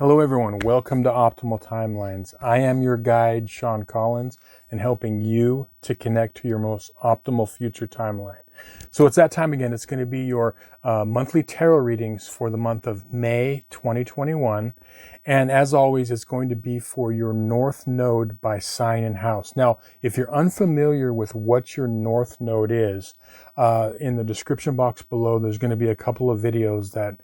Hello everyone, welcome to Optimal Timelines. I am your guide, Sean Collins, and helping you to connect to your most optimal future timeline. So it's that time again. It's going to be your monthly tarot readings for the month of May 2021. And as always, it's going to be for your North Node by sign and house. Now, if you're unfamiliar with what your North Node is, in the description box below, there's going to be a couple of videos that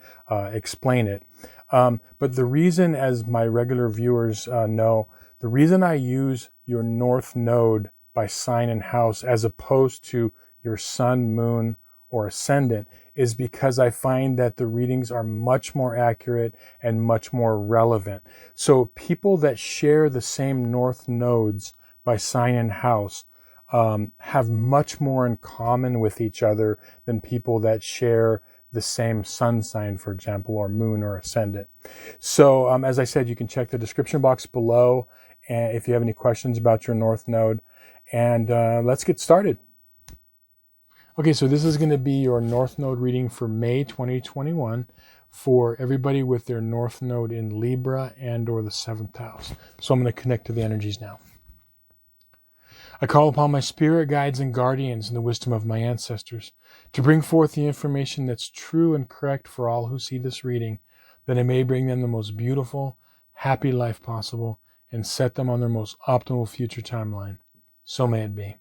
explain it. But the reason, as my regular viewers know, the reason I use your North Node by sign and house as opposed to your sun, moon, or ascendant is because I find that the readings are much more accurate and much more relevant. So people that share the same North Nodes by sign and house have much more in common with each other than people that share the same sun sign, for example, or moon or ascendant. So as I said, you can check the description box below if you have any questions about your North Node. And let's get started. Okay, so this is going to be your North Node reading for May 2021 for everybody with their North Node in Libra and or the 7th house. So I'm going to connect to the energies now. I call upon my spirit guides and guardians and the wisdom of my ancestors to bring forth the information that's true and correct for all who see this reading, that it may bring them the most beautiful, happy life possible and set them on their most optimal future timeline. So may it be.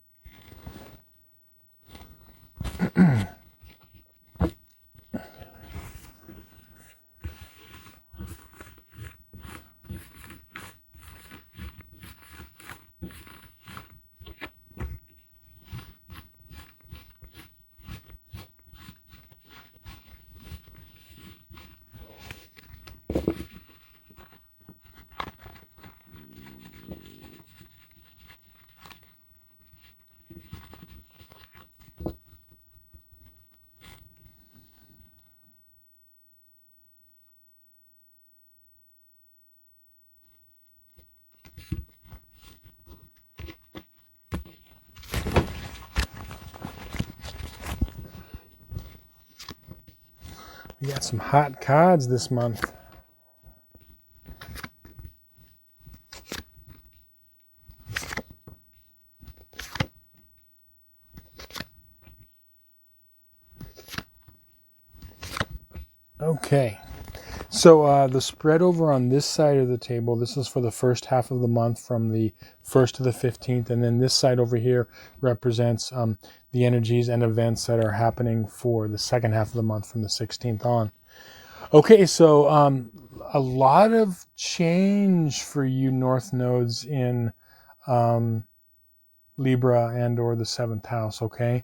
We got some hot cards this month. Okay, so the spread over on this side of the table, this is for the first half of the month from the 1st to the 15th, and then this side over here represents the energies and events that are happening for the second half of the month from the 16th on. Okay, so a lot of change for you North Nodes in Libra and or the 7th house, okay?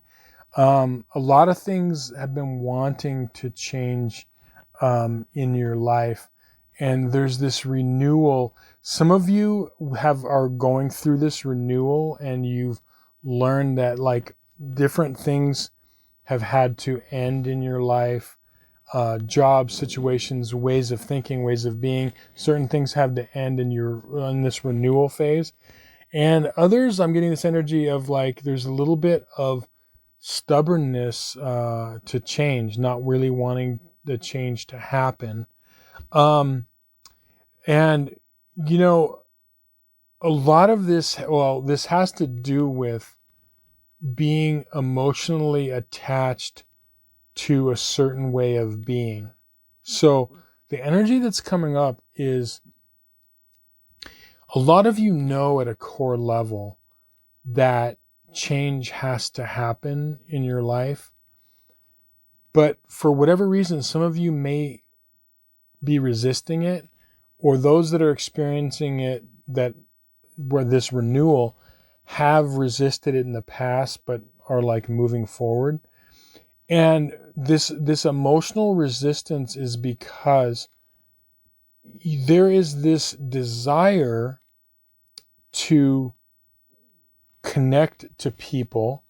A lot of things have been wanting to change in your life, and there's this renewal. Some of you are going through this renewal, and you've learned that like different things have had to end in your life, jobs, situations, ways of thinking, ways of being. Certain things have to end in this renewal phase, and others, I'm getting this energy of like there's a little bit of stubbornness to change, not really wanting the change to happen. And, you know, a lot of this, well, this has to do with being emotionally attached to a certain way of being. So the energy that's coming up is a lot of you know at a core level that change has to happen in your life. But for whatever reason, some of you may be resisting it, or those that are experiencing it where this renewal have resisted it in the past, but are like moving forward. And this emotional resistance is because there is this desire to connect to people,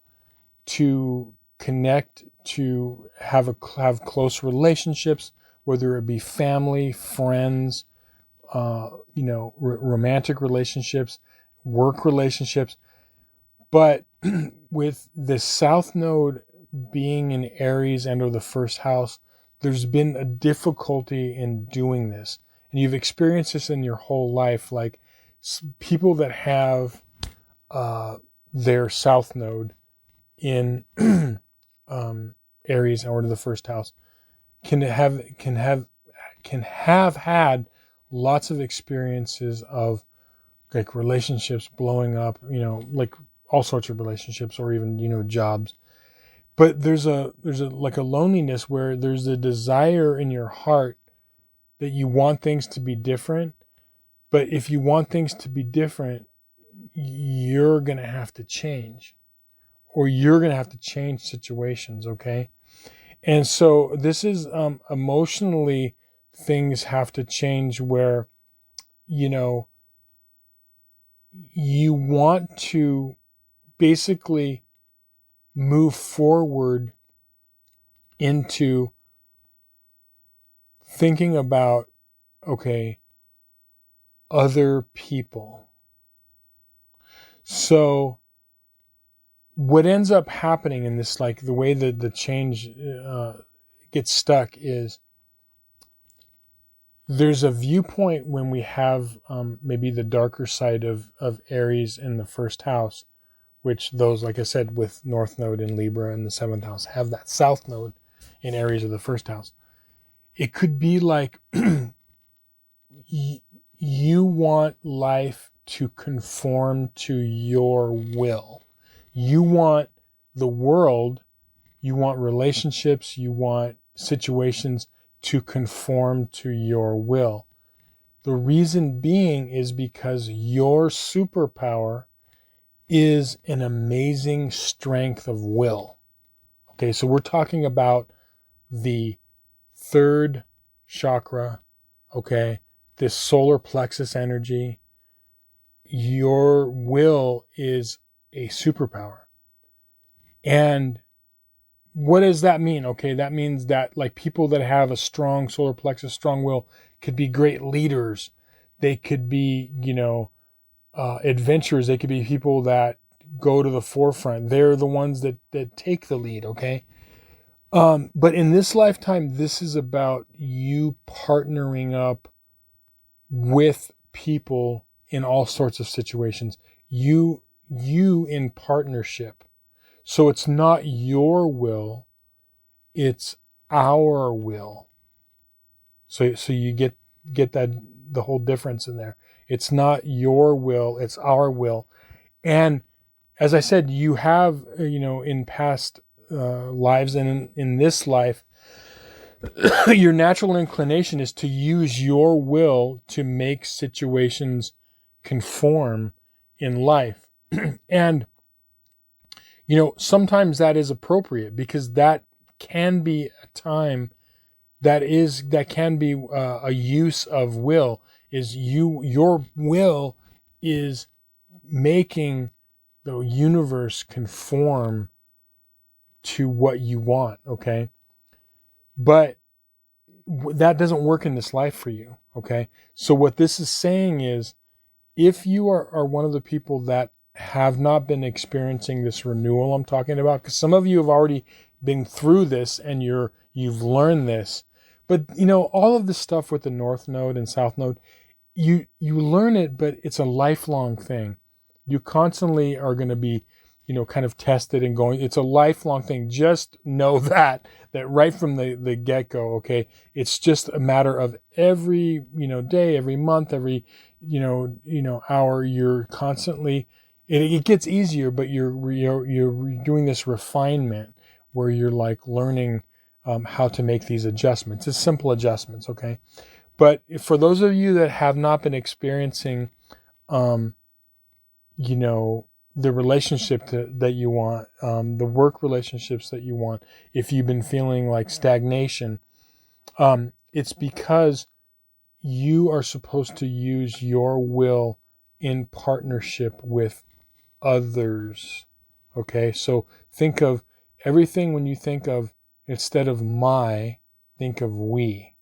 to connect, to have close relationships, whether it be family, friends, romantic relationships, work relationships. But with the South Node being in Aries and or the first house, there's been a difficulty in doing this. and you've experienced this in your whole life, like people that have their south node in Aries or to the first house can have had lots of experiences of like relationships blowing up, like all sorts of relationships or even, jobs. But there's a like a loneliness where there's a desire in your heart that you want things to be different. But if you want things to be different, you're going to have to change, or you're going to have to change situations. Okay. And so this is emotionally, things have to change where, you want to basically move forward into thinking about, okay, other people. So what ends up happening in this, like the way that the change gets stuck, is there's a viewpoint when we have maybe the darker side of Aries in the first house, which those, like I said, with North Node in Libra in the 7th house, have that South Node in Aries of the first house. It could be like you want life to conform to your will. You want the world, you want relationships, you want situations to conform to your will. The reason being is because your superpower is an amazing strength of will. Okay, so we're talking about the third chakra, okay, this solar plexus energy. Your will is a superpower. And what does that mean? Okay, that means that like people that have a strong solar plexus, strong will, could be great leaders. They could be, adventurers. They could be people that go to the forefront. They're the ones that take the lead, okay? But in this lifetime, this is about you partnering up with people in all sorts of situations. You in partnership. So it's not your will, it's our will. So you get that, the whole difference in there. It's not your will, it's our will. And as I said, you have, in past lives and in this life, your natural inclination is to use your will to make situations conform in life. And, sometimes that is appropriate because that can be a time that can be a use of will, is your will is making the universe conform to what you want, okay? But that doesn't work in this life for you, okay? So what this is saying is, if you are one of the people that have not been experiencing this renewal I'm talking about, because some of you have already been through this and you've learned this, but all of this stuff with the North Node and South Node, you learn it, but it's a lifelong thing. You constantly are going to be, kind of tested and going. It's a lifelong thing. Just know that right from the get-go, okay? It's just a matter of every, day, every month, every, hour, you're constantly, it gets easier, but you're doing this refinement where you're like learning how to make these adjustments. It's simple adjustments, okay? But for those of you that have not been experiencing, the relationship that you want, the work relationships that you want, if you've been feeling like stagnation, it's because you are supposed to use your will in partnership with others. Okay, so think of everything when you think of, instead of my, think of we.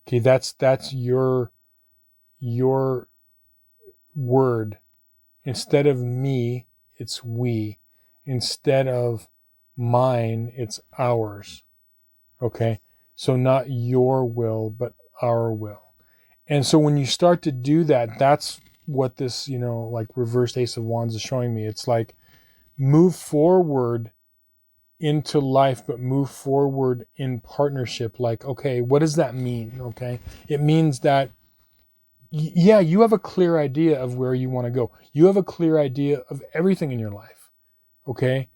Okay, that's your word. Instead of me, it's we. Instead of mine, it's ours. Okay? So not your will, but our will. And so when you start to do that, that's what this, like reverse Ace of Wands is showing me. It's like move forward into life, but move forward in partnership. Like, okay, what does that mean? Okay. It means that, yeah, you have a clear idea of where you want to go. You have a clear idea of everything in your life. Okay.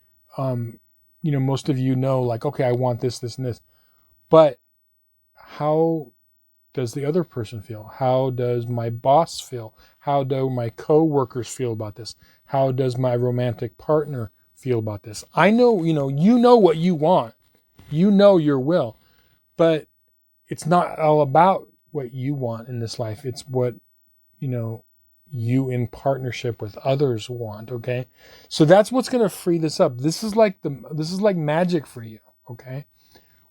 Most of you know, like, okay, I want this, this, and this, but how does the other person feel? How does my boss feel? How do my co-workers feel about this? How does my romantic partner feel about this? I know, you know what you want. You know your will. But it's not all about what you want in this life. It's what, you in partnership with others want, okay? So that's what's going to free this up. This is like magic for you, okay?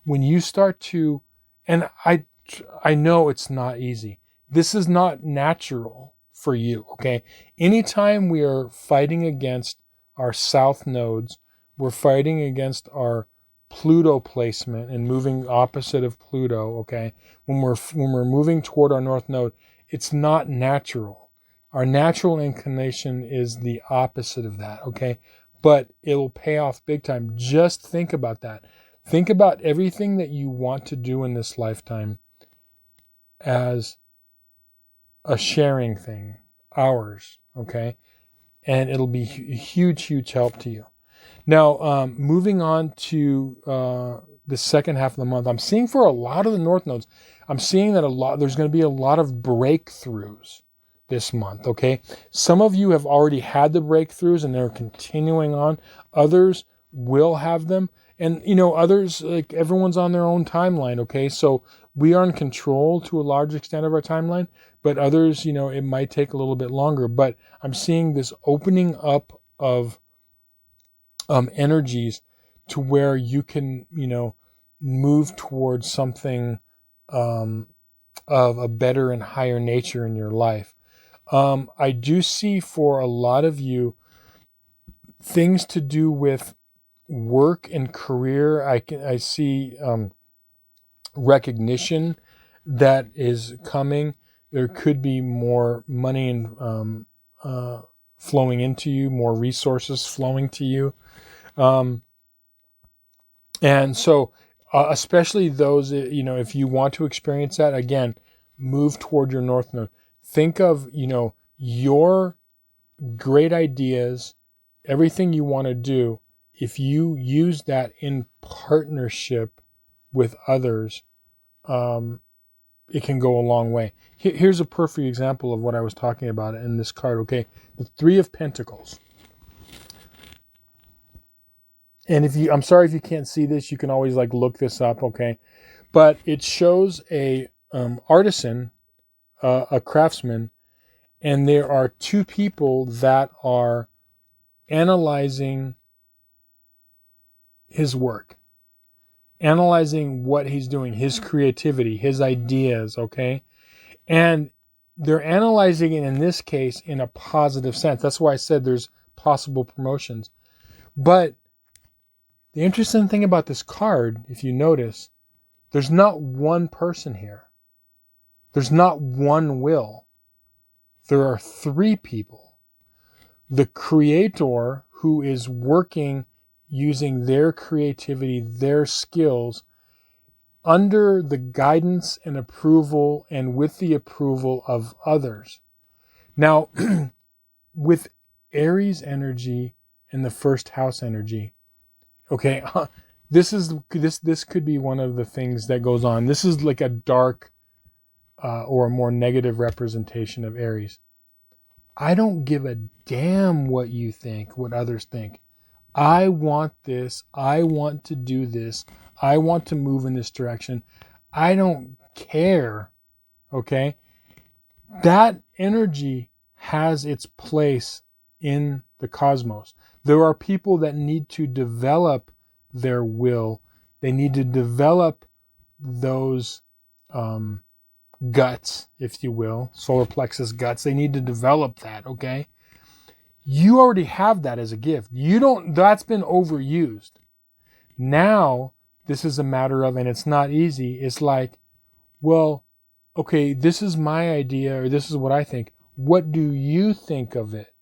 When you start to, and I know it's not easy. This is not natural for you, okay? Anytime we are fighting against our south nodes, we're fighting against our Pluto placement and moving opposite of Pluto, okay? When we're moving toward our north node, it's not natural. Our natural inclination is the opposite of that, okay? But it'll pay off big time. Just think about that. Think about everything that you want to do in this lifetime as a sharing thing, ours, okay? And it'll be a huge, huge help to you. Now, moving on to the second half of the month, I'm seeing for a lot of the north nodes, I'm seeing that there's going to be a lot of breakthroughs this month, okay? Some of you have already had the breakthroughs and they're continuing on. Others will have them. And, others, like everyone's on their own timeline, okay? So we are in control to a large extent of our timeline, but others, it might take a little bit longer. But I'm seeing this opening up of energies to where you can, move towards something of a better and higher nature in your life. I do see for a lot of you things to do with work and career. I see recognition that is coming. There could be more money and flowing into you, more resources flowing to you. And so, especially those, if you want to experience that, again, move toward your north node. Think of, your great ideas, everything you want to do. If you use that in partnership with others, it can go a long way. Here's a perfect example of what I was talking about in this card, okay? The Three of Pentacles. And I'm sorry if you can't see this, you can always look this up, okay? But it shows a artisan, a craftsman, and there are two people that are analyzing his work, analyzing what he's doing, his creativity, his ideas, okay? And they're analyzing it in this case in a positive sense. That's why I said there's possible promotions. But the interesting thing about this card, if you notice, there's not one person here. There's not one will. There are three people. The creator, who is working using their creativity, their skills, under the guidance and approval and with the approval of others. Now, with Aries energy and the first house energy, okay, this could be one of the things that goes on. This is like a dark or a more negative representation of Aries. I don't give a damn what you think, what others think. I want this. I want to do this. I want to move in this direction. I don't care. Okay? That energy has its place in the cosmos. There are people that need to develop their will. They need to develop those guts, if you will, solar plexus guts. They need to develop that, okay? You already have that as a gift. That's been overused. Now, this is a matter of, and it's not easy, it's like, well, okay, this is my idea, or this is what I think. What do you think of it?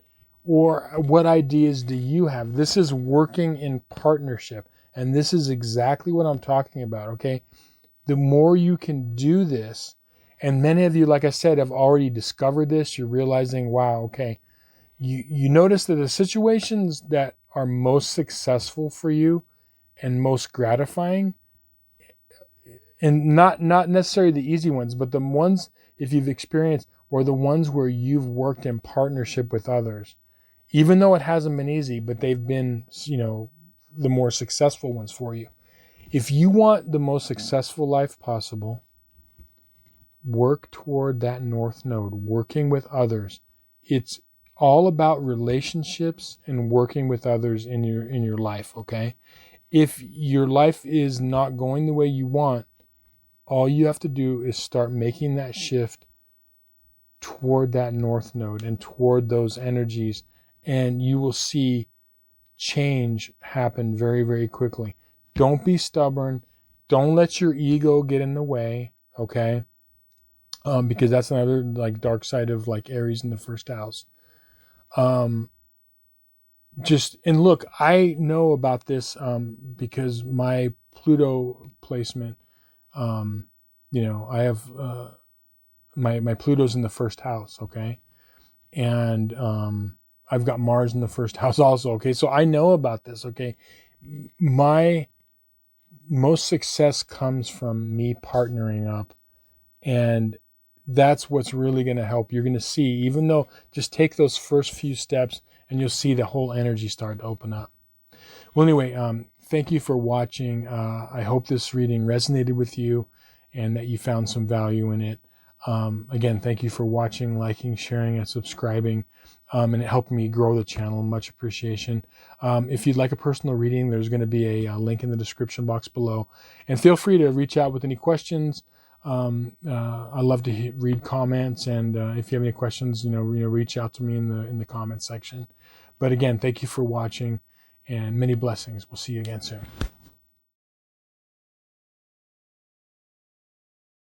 Or what ideas do you have? This is working in partnership. And this is exactly what I'm talking about, okay? The more you can do this, and many of you, like I said, have already discovered this, you're realizing, wow, okay, you notice that the situations that are most successful for you and most gratifying, and not necessarily the easy ones, but the ones, if you've experienced, or the ones where you've worked in partnership with others, even though it hasn't been easy, but they've been, the more successful ones for you. If you want the most successful life possible, work toward that north node, working with others. It's all about relationships and working with others in your life, okay? If your life is not going the way you want, all you have to do is start making that shift toward that north node and toward those energies, and you will see change happen very, very quickly. Don't be stubborn. Don't let your ego get in the way, okay? Because that's another like dark side of like Aries in the first house. And look, I know about this because my Pluto placement, I have my Pluto's in the first house, okay? And I've got Mars in the first house also, okay? So I know about this, okay? My most success comes from me partnering up, and that's what's really going to help. You're going to see, even though, just take those first few steps and you'll see the whole energy start to open up. Well, anyway, thank you for watching. I hope this reading resonated with you and that you found some value in it. Again, thank you for watching, liking, sharing, and subscribing. And it helped me grow the channel. Much appreciation. If you'd like a personal reading, there's going to be a link in the description box below. And feel free to reach out with any questions. I love to read comments, and if you have any questions, reach out to me in the comment section. But again, thank you for watching, and many blessings. We'll see you again soon.